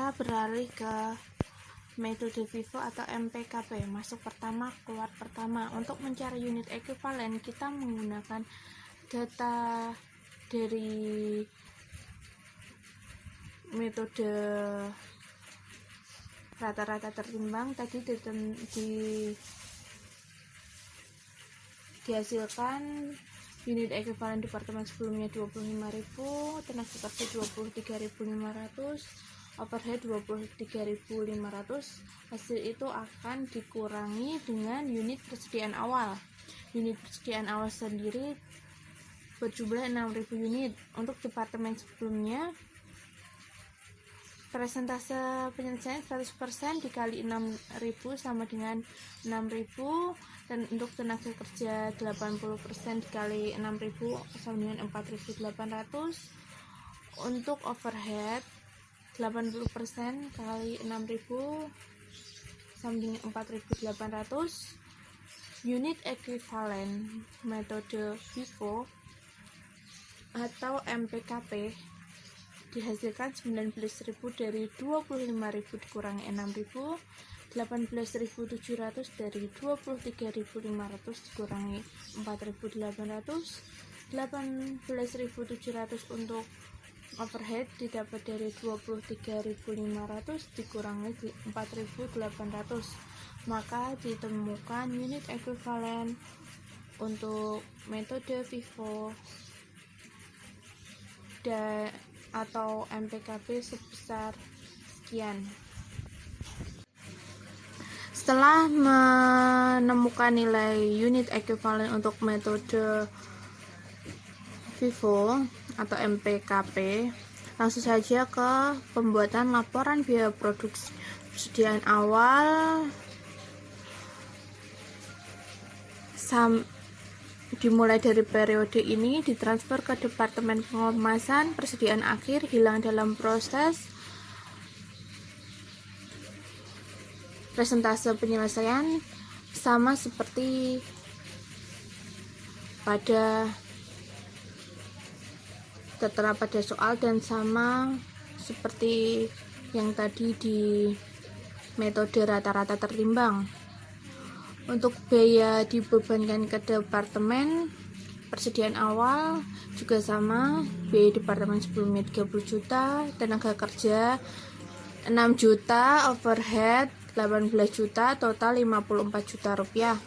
Kita beralih ke metode FIFO atau MPKP, masuk pertama, keluar pertama. Untuk mencari unit ekuivalen, kita menggunakan data dari metode rata-rata tertimbang tadi dihasilkan unit ekuivalen departemen sebelumnya 25.000, tenaga kerja 23.500, overhead 23.500. Hasil itu akan dikurangi dengan unit persediaan awal. Unit persediaan awal sendiri berjumlah 6.000 unit. Untuk departemen sebelumnya, persentase penyelesaian 100% dikali 6.000 sama dengan 6.000, dan untuk tenaga kerja 80% dikali 6.000 sama dengan 4.800. Untuk overhead 80% kali 6.000 sama dengan 4.800. Unit ekuivalen metode FIFO atau MPKP dihasilkan 19.000 dari 25.000 dikurangi 6.000, 18.700 dari 23.500 dikurangi 4.800, 18.700 untuk overhead didapat dari 23.500 dikurangi 4.800, maka ditemukan unit ekuivalen untuk metode FIFO atau MPKP sebesar sekian. Setelah menemukan nilai unit ekuivalen untuk metode FIFO atau MPKP, langsung saja ke pembuatan laporan biaya produksi persediaan awal dimulai dari periode ini ditransfer ke Departemen Pengemasan, persediaan akhir hilang dalam proses presentase penyelesaian, sama seperti tertera pada soal dan sama seperti yang tadi di metode rata-rata tertimbang. Untuk biaya dibebankan ke departemen, persediaan awal juga sama, biaya departemen sebelumnya 30 juta, tenaga kerja 6 juta, overhead 18 juta, total 54 juta rupiah.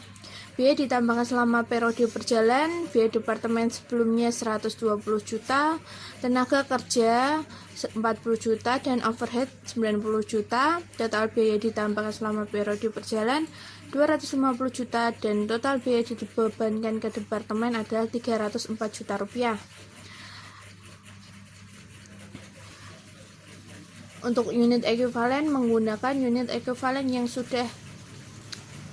Biaya ditambahkan selama periode berjalan, biaya departemen sebelumnya 120 juta, tenaga kerja 40 juta, dan overhead 90 juta. Total biaya ditambahkan selama periode berjalan 250 juta, dan total biaya dibebankan ke departemen adalah 304 juta rupiah. Untuk unit ekuivalen, menggunakan unit ekuivalen yang sudah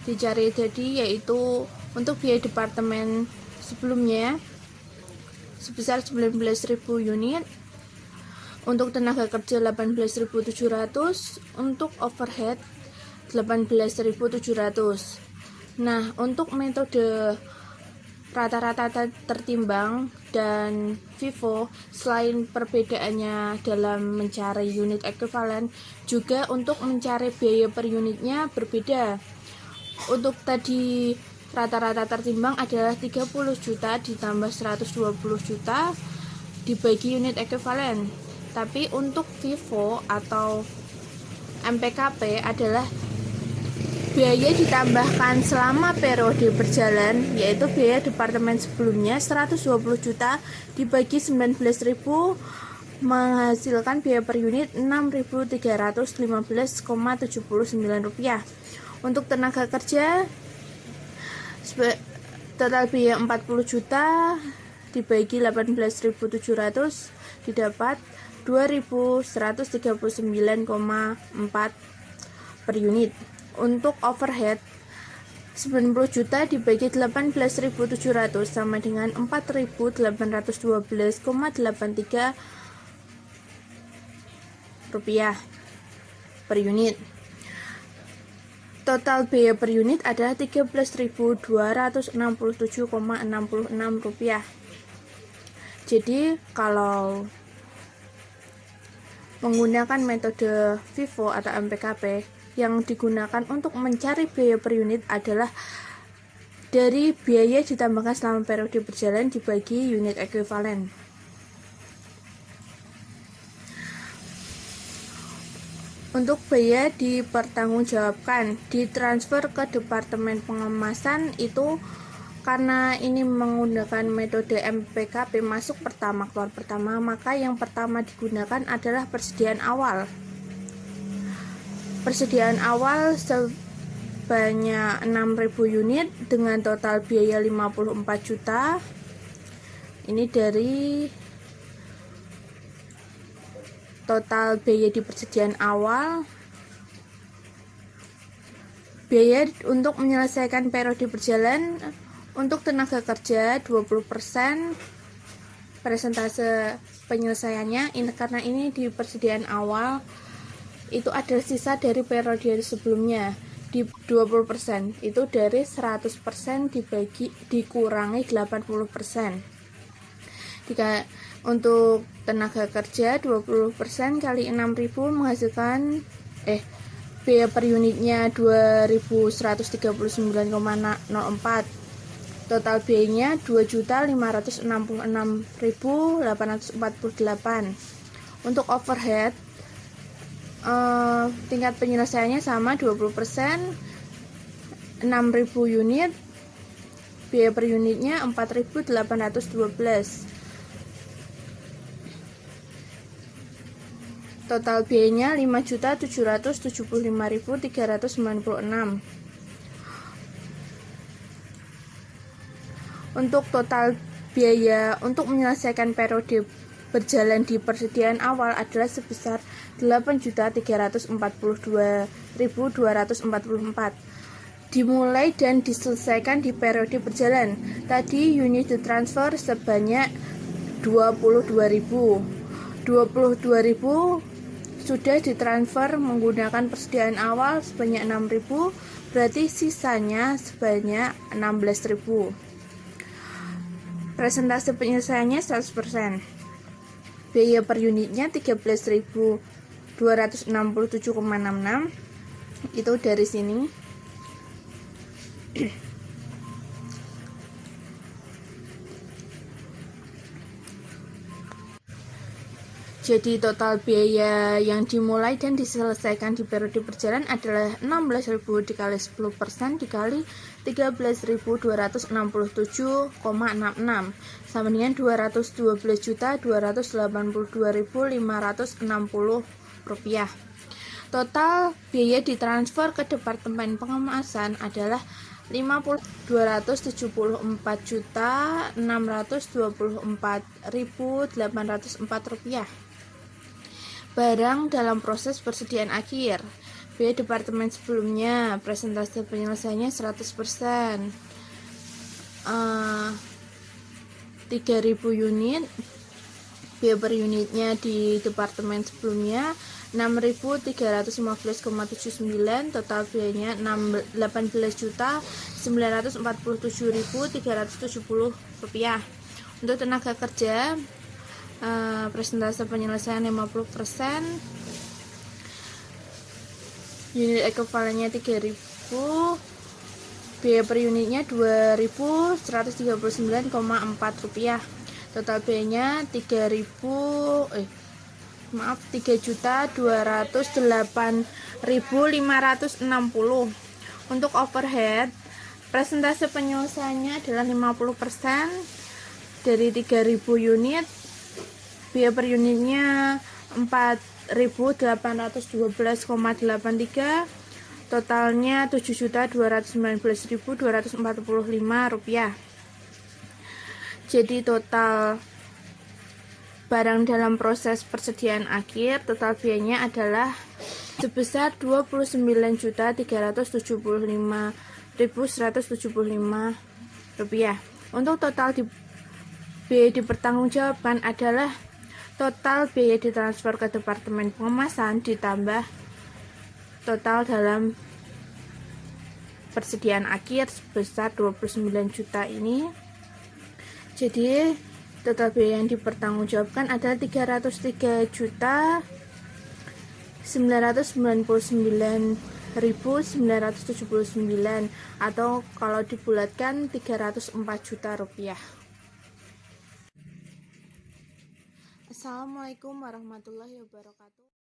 dicari tadi, yaitu untuk biaya departemen sebelumnya sebesar 19.000 unit, untuk tenaga kerja 18.700, untuk overhead 18.700. Nah, untuk metode rata-rata tertimbang dan FIFO, selain perbedaannya dalam mencari unit ekuivalen, juga untuk mencari biaya per unitnya berbeda. Untuk tadi rata-rata tertimbang adalah 30 juta ditambah 120 juta dibagi unit ekuivalen. Tapi untuk FIFO atau MPKP adalah biaya ditambahkan selama periode berjalan, yaitu biaya departemen sebelumnya 120 juta dibagi 19.000 menghasilkan biaya per unit 6.315,79 rupiah. Untuk tenaga kerja, total biaya 40 juta dibagi 18.700 didapat 2.139,4 per unit. Untuk overhead 90 juta dibagi 18.700 sama dengan 4.812,83 rupiah per unit. Total biaya per unit adalah 13.267,66 rupiah. Jadi kalau menggunakan metode FIFO atau MPKP, yang digunakan untuk mencari biaya per unit adalah dari biaya ditambahkan selama periode berjalan dibagi unit ekuivalen. Untuk biaya dipertanggungjawabkan, ditransfer ke Departemen Pengemasan itu karena ini menggunakan metode MPKP masuk pertama keluar pertama, maka yang pertama digunakan adalah persediaan awal. Persediaan awal sebanyak 6.000 unit dengan total biaya 54 juta. Ini dari total biaya di persediaan awal. Biaya untuk menyelesaikan periode berjalan untuk tenaga kerja 20%. Persentase penyelesaiannya karena ini di persediaan awal itu ada sisa dari periode sebelumnya di 20%, itu dari 100% dikurangi 80%. Jika untuk tenaga kerja 20% kali 6.000 menghasilkan biaya per unitnya 2.139,04. Total biayanya 2.566.848. Untuk overhead tingkat penyelesaiannya sama 20%, 6.000 unit, biaya per unitnya 4.812. Total biayanya 5.775.396. Untuk total biaya untuk menyelesaikan periode berjalan di persediaan awal adalah sebesar 8.342.244. Dimulai dan diselesaikan di periode berjalan. Tadi unit ditransfer sebanyak 22.000. 22.000 sudah ditransfer menggunakan persediaan awal sebanyak 6.000, berarti sisanya sebanyak 16.000. Persentase penyelesaiannya 100%. Biaya per unitnya 13.267,66. Itu dari sini. Jadi total biaya yang dimulai dan diselesaikan di periode berjalan adalah 16.000 dikali 10% dikali 13.267,66 sama dengan 212.282.560 rupiah. Total biaya ditransfer ke Departemen Pengemasan adalah 274.624.804 rupiah. Barang dalam proses persediaan akhir. Biaya departemen sebelumnya, presentase penyelesaiannya 100%. 3.000 unit. Biaya per unitnya di departemen sebelumnya 6.315,79, total biayanya 18.947.370 rupiah. Untuk tenaga kerja presentase penyelesaian 50%, unit ekuivalennya 3.000, biaya per unitnya 2.139,4 rupiah. Total biayanya 3.208.560. Untuk overhead, presentase penyelesaiannya adalah 50% dari 3.000 unit. Biaya per unitnya 4.812,83, totalnya 7.219.245 rupiah. Jadi total barang dalam proses persediaan akhir, total biayanya adalah sebesar 29.375.175 rupiah. Untuk total biaya dipertanggungjawabkan adalah total biaya ditransfer ke Departemen Pengemasan ditambah total dalam persediaan akhir sebesar 29 juta ini. Jadi total biaya yang dipertanggungjawabkan adalah 303 juta 999.979 atau kalau dibulatkan 304 juta rupiah. Assalamualaikum warahmatullahi wabarakatuh.